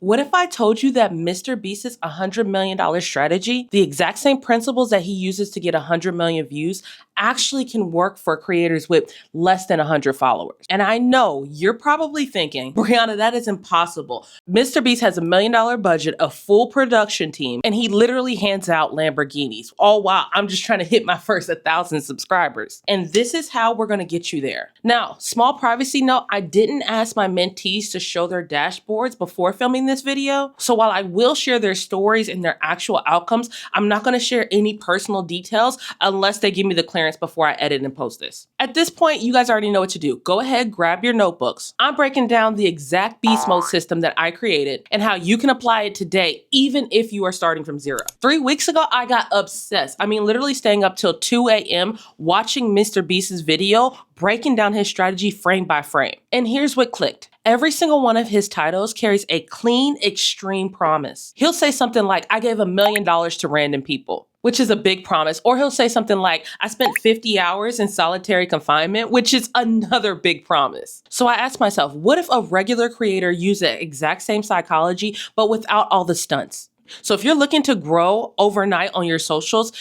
What if I told you that MrBeast's $100 million strategy, the exact same principles that he uses to get 100 million views, actually can work for creators with less than 100 followers? And I know you're probably thinking, Brianna, that is impossible. MrBeast has $1 million budget, a full production team, and he literally hands out Lamborghinis. All while I'm just trying to hit my first 1,000 subscribers. And this is how we're going to get you there. Now, small privacy note, I didn't ask my mentees to show their dashboards before filming this video. So while I will share their stories and their actual outcomes, I'm not going to share any personal details unless they give me the clearance before I edit and post this. At this point, you guys already know what to do. Go ahead, grab your notebooks. I'm breaking down the exact beast mode system that I created and how you can apply it today, even if you are starting from zero. 3 weeks ago, I got obsessed. I mean, literally staying up till 2 a.m. watching MrBeast's video, breaking down his strategy frame by frame. And here's what clicked. Every single one of his titles carries a clean, extreme promise. He'll say something like, I gave $1 million to random people, which is a big promise. Or he'll say something like, I spent 50 hours in solitary confinement, which is another big promise. So I asked myself, what if a regular creator used the exact same psychology, but without all the stunts? So if you're looking to grow overnight on your socials,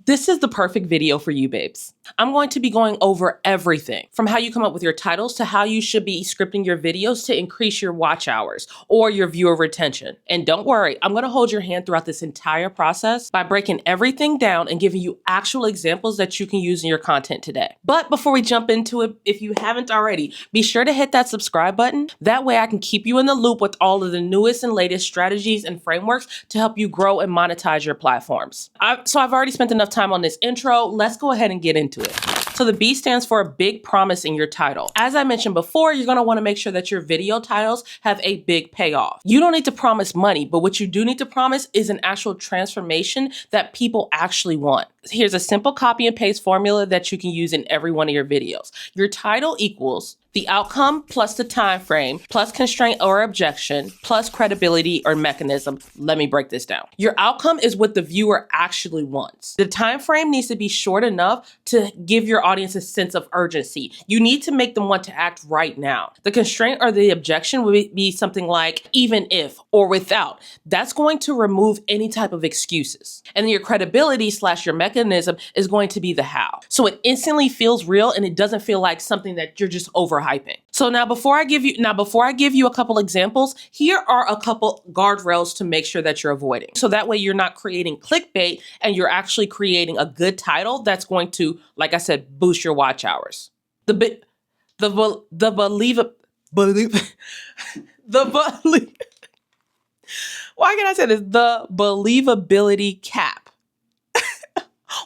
this is the perfect video for you, babes. I'm going to be going over everything from how you come up with your titles to how you should be scripting your videos to increase your watch hours or your viewer retention. And don't worry, I'm going to hold your hand throughout this entire process by breaking everything down and giving you actual examples that you can use in your content today. But before we jump into it, if you haven't already, be sure to hit that subscribe button. That way I can keep you in the loop with all of the newest and latest strategies and frameworks to help you grow and monetize your platforms. So I've already spent enough time on this intro. Let's go ahead and get into it. So the B stands for a big promise in your title. As I mentioned before, you're going to want to make sure that your video titles have a big payoff. You don't need to promise money, but what you do need to promise is an actual transformation that people actually want. Here's a simple copy and paste formula that you can use in every one of your videos. Your title equals the outcome plus the time frame plus constraint or objection plus credibility or mechanism. Let me break this down. Your outcome is what the viewer actually wants. The time frame needs to be short enough to give your audience a sense of urgency. You need to make them want to act right now. The constraint or the objection would be something like even if or without. That's going to remove any type of excuses. And then your credibility / your mechanism is going to be the how. So it instantly feels real and it doesn't feel like something that you're just overhyping. So now before I give you a couple examples, here are a couple guardrails to make sure that you're avoiding. So that way you're not creating clickbait and you're actually creating a good title that's going to, like I said, boost your watch hours. Why can I say this? The believability cap.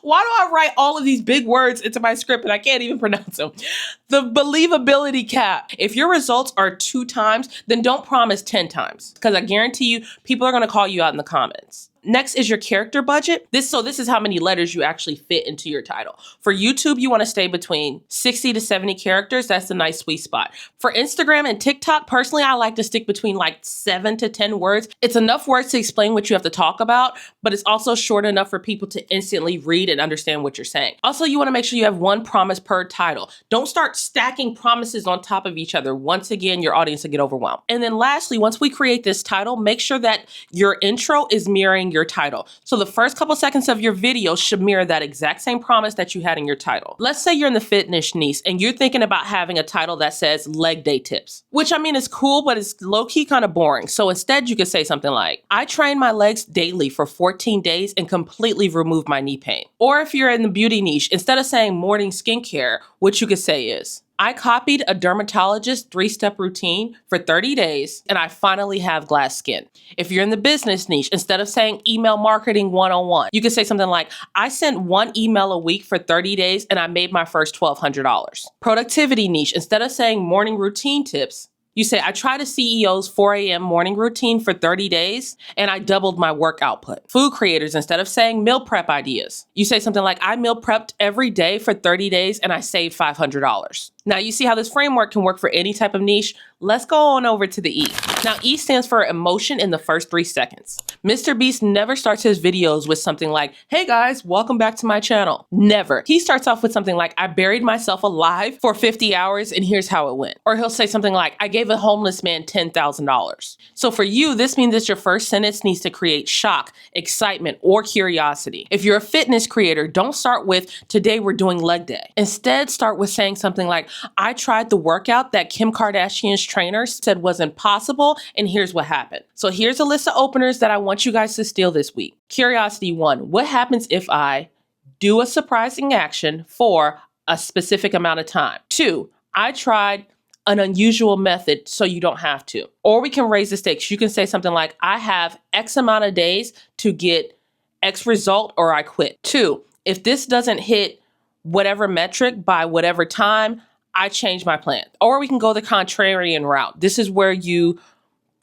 Why do I write all of these big words into my script and I can't even pronounce them? The believability cap. If your results are 2 times, then don't promise 10 times because I guarantee you people are going to call you out in the comments. Next is your character budget. This is how many letters you actually fit into your title. For YouTube, you want to stay between 60 to 70 characters. That's a nice sweet spot. For Instagram and TikTok, personally, I like to stick between like 7 to 10 words. It's enough words to explain what you have to talk about, but it's also short enough for people to instantly read and understand what you're saying. Also, you want to make sure you have 1 promise per title. Don't start stacking promises on top of each other. Once again, your audience will get overwhelmed. And then lastly, once we create this title, make sure that your intro is mirroring your title. So the first couple seconds of your video should mirror that exact same promise that you had in your title. Let's say you're in the fitness niche and you're thinking about having a title that says leg day tips, which I mean is cool, but it's low-key kind of boring. So instead you could say something like, I train my legs daily for 14 days and completely remove my knee pain. Or if you're in the beauty niche, instead of saying morning skincare, what you could say is, I copied a dermatologist's 3-step routine for 30 days and I finally have glass skin. If you're in the business niche, instead of saying email marketing 101, you could say something like, I sent 1 email a week for 30 days and I made my first $1,200. Productivity niche, instead of saying morning routine tips, you say, I tried a CEO's 4 a.m. morning routine for 30 days and I doubled my work output. Food creators, instead of saying meal prep ideas, you say something like, I meal prepped every day for 30 days and I saved $500. Now you see how this framework can work for any type of niche. Let's go on over to the E. Now, E stands for emotion in the first 3 seconds. MrBeast never starts his videos with something like, hey guys, welcome back to my channel. Never. He starts off with something like, I buried myself alive for 50 hours and here's how it went. Or he'll say something like, I gave a homeless man $10,000. So for you, this means that your first sentence needs to create shock, excitement, or curiosity. If you're a fitness creator, don't start with, today we're doing leg day. Instead, start with saying something like, I tried the workout that Kim Kardashian's trainer said was impossible, and here's what happened. So here's a list of openers that I want you guys to steal this week. Curiosity 1, what happens if I do a surprising action for a specific amount of time? 2, I tried an unusual method so you don't have to. Or we can raise the stakes. You can say something like, I have X amount of days to get X result or I quit. 2, if this doesn't hit whatever metric by whatever time, I change my plan. Or we can go the contrarian route. This is where you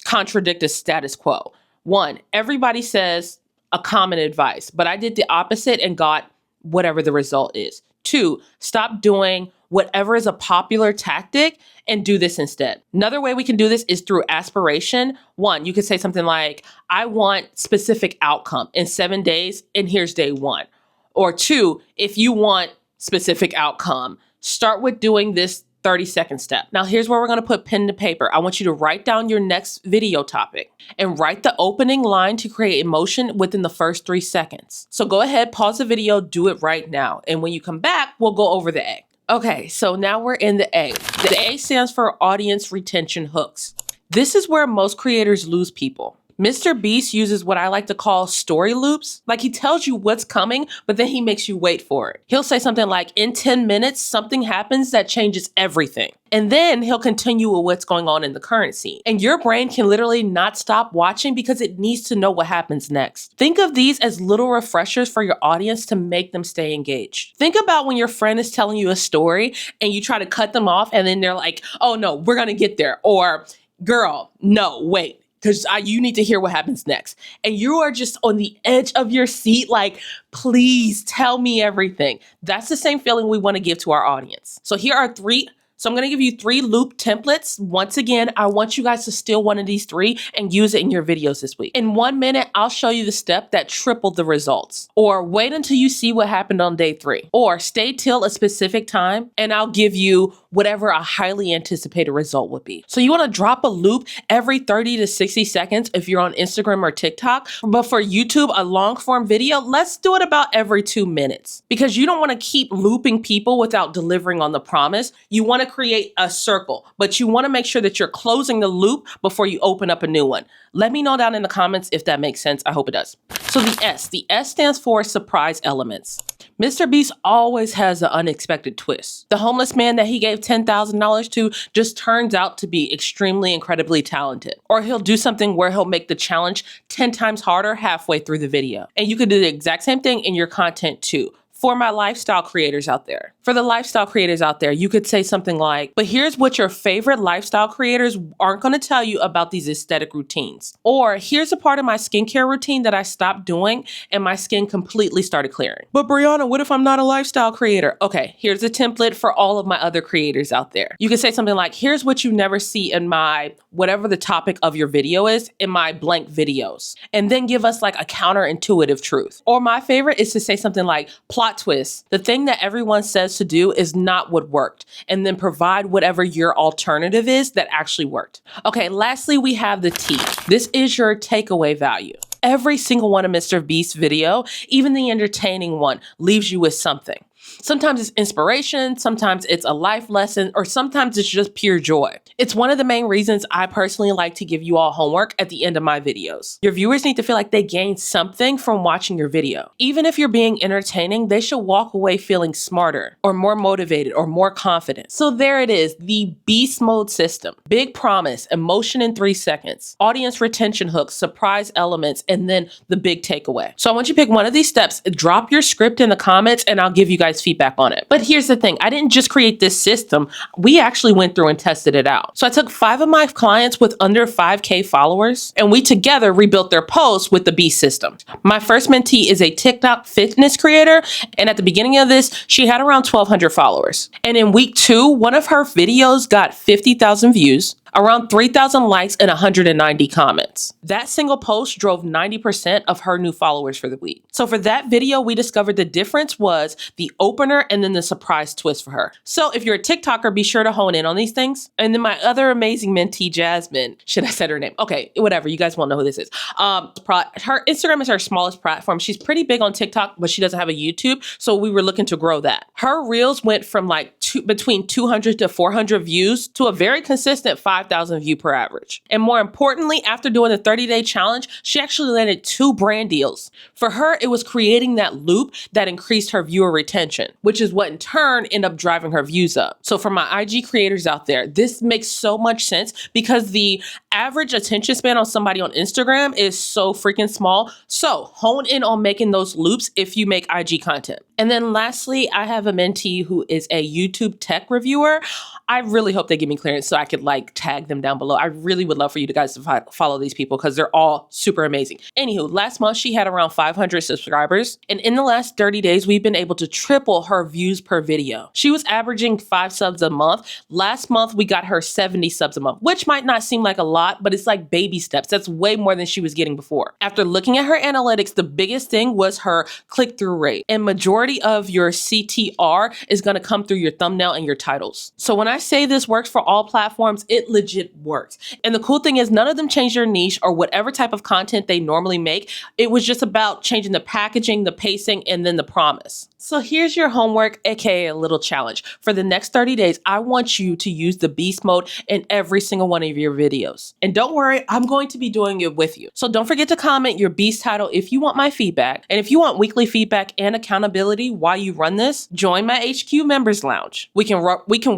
contradict the status quo. 1, everybody says a common advice, but I did the opposite and got whatever the result is. 2, stop doing whatever is a popular tactic and do this instead. Another way we can do this is through aspiration. 1, you could say something like, I want specific outcome in 7 days and here's day 1. Or 2, if you want specific outcome, start with doing this 30-second step. Now here's where we're going to put pen to paper. I want you to write down your next video topic and write the opening line to create emotion within the first 3 seconds. So go ahead, pause the video, do it right now. And when you come back, we'll go over the A. Okay, so now we're in the A. The A stands for audience retention hooks. This is where most creators lose people. MrBeast uses what I like to call story loops. Like he tells you what's coming, but then he makes you wait for it. He'll say something like, in 10 minutes, something happens that changes everything. And then he'll continue with what's going on in the current scene. And your brain can literally not stop watching because it needs to know what happens next. Think of these as little refreshers for your audience to make them stay engaged. Think about when your friend is telling you a story and you try to cut them off and then they're like, oh no, we're gonna get there. Or girl, no, wait. Because you need to hear what happens next. And you are just on the edge of your seat, like, please tell me everything. That's the same feeling we want to give to our audience. So here are 3. So I'm going to give you 3 loop templates. Once again, I want you guys to steal one of these 3 and use it in your videos this week. In 1 minute, I'll show you the step that tripled the results. Or wait until you see what happened on day 3. Or stay till a specific time and I'll give you whatever a highly anticipated result would be. So you want to drop a loop every 30 to 60 seconds if you're on Instagram or TikTok. But for YouTube, a long form video, let's do it about every 2 minutes. Because you don't want to keep looping people without delivering on the promise. You want to create a circle, but you want to make sure that you're closing the loop before you open up a new one. Let me know down in the comments if that makes sense. I hope it does. So the S stands for surprise elements. MrBeast always has an unexpected twist. The homeless man that he gave $10,000 to just turns out to be extremely, incredibly talented. Or he'll do something where he'll make the challenge 10 times harder halfway through the video. And you can do the exact same thing in your content too. For my lifestyle creators out there. For the lifestyle creators out there, you could say something like, but here's what your favorite lifestyle creators aren't going to tell you about these aesthetic routines. Or here's a part of my skincare routine that I stopped doing and my skin completely started clearing. But Brianna, what if I'm not a lifestyle creator? Okay, here's a template for all of my other creators out there. You could say something like, here's what you never see in my, whatever the topic of your video is, in my blank videos. And then give us like a counterintuitive truth. Or my favorite is to say something like, plot twist. The thing that everyone says to do is not what worked. And then provide whatever your alternative is that actually worked. Okay, lastly, we have the T. This is your takeaway value. Every single one of MrBeast's video, even the entertaining one, leaves you with something. Sometimes it's inspiration, sometimes it's a life lesson, or sometimes it's just pure joy. It's one of the main reasons I personally like to give you all homework at the end of my videos. Your viewers need to feel like they gained something from watching your video. Even if you're being entertaining, they should walk away feeling smarter, or more motivated, or more confident. So there it is, the beast mode system. Big promise, emotion in 3 seconds, audience retention hooks, surprise elements, and then the big takeaway. So I want you to pick one of these steps, drop your script in the comments, and I'll give you guys feedback on it. But here's the thing, I didn't just create this system, we actually went through and tested it out. So I took 5 of my clients with under 5K followers, and we together rebuilt their posts with the Beast system. My first mentee is a TikTok fitness creator, and at the beginning of this, she had around 1,200 followers. And in week 2, one of her videos got 50,000 views, around 3,000 likes and 190 comments. That single post drove 90% of her new followers for the week. So for that video, we discovered the difference was the opener and then the surprise twist for her. So if you're a TikToker, be sure to hone in on these things. And then my other amazing mentee, Jasmine, should I said her name? Okay, whatever. You guys won't know who this is. Her Instagram is her smallest platform. She's pretty big on TikTok, but she doesn't have a YouTube. So we were looking to grow that. Her reels went from like between 200 to 400 views to a very consistent 5,000 view per average. And more importantly, after doing the 30-day challenge, she actually landed 2 brand deals. For her, it was creating that loop that increased her viewer retention, which is what in turn ended up driving her views up. So for my IG creators out there, this makes so much sense because the average attention span on somebody on Instagram is so freaking small. So hone in on making those loops if you make IG content. And then lastly, I have a mentee who is a YouTube tech reviewer. I really hope they give me clearance so I could like tag them down below. I really would love for you guys to follow these people because they're all super amazing. Anywho, last month she had around 500 subscribers. And in the last 30 days, we've been able to triple her views per video. She was averaging 5 subs a month. Last month, we got her 70 subs a month, which might not seem like a lot, but it's like baby steps. That's way more than she was getting before. After looking at her analytics, the biggest thing was her click-through rate. And majority of your CTR is going to come through your thumbnail and your titles. So when I say this works for all platforms, it legit works. And the cool thing is none of them change their niche or whatever type of content they normally make. It was just about changing the packaging, the pacing, and then the promise. So here's your homework, aka a little challenge. For the next 30 days, I want you to use the beast mode in every single one of your videos. And don't worry, I'm going to be doing it with you. So don't forget to comment your beast title if you want my feedback. And if you want weekly feedback and accountability while you run this, join my HQ members lounge. We can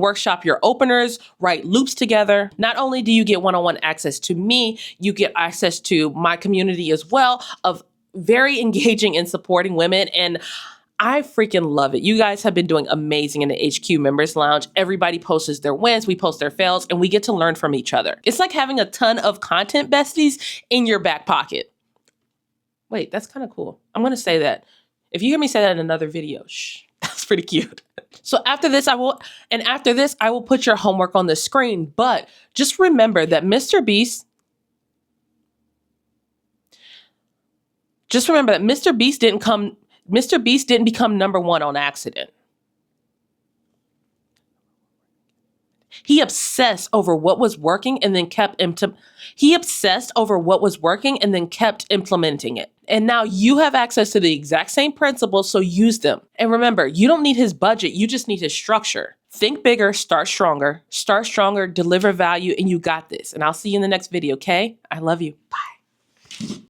workshop your openers, write loops together. Not only do you get one-on-one access to me, you get access to my community as well of very engaging and supporting women. And I freaking love it. You guys have been doing amazing in the HQ members lounge. Everybody posts their wins, we post their fails, and we get to learn from each other. It's like having a ton of content besties in your back pocket. Wait, that's kind of cool. I'm going to say that. If you hear me say that in another video, shh, that's pretty cute. So after this, I will put your homework on the screen, but just remember that Mr. Beast didn't become number 1 on accident. He obsessed over what was working and then kept implementing it. And now you have access to the exact same principles, so use them. And remember, you don't need his budget, you just need his structure. Think bigger, start stronger, deliver value, and you got this. And I'll see you in the next video, okay? I love you. Bye.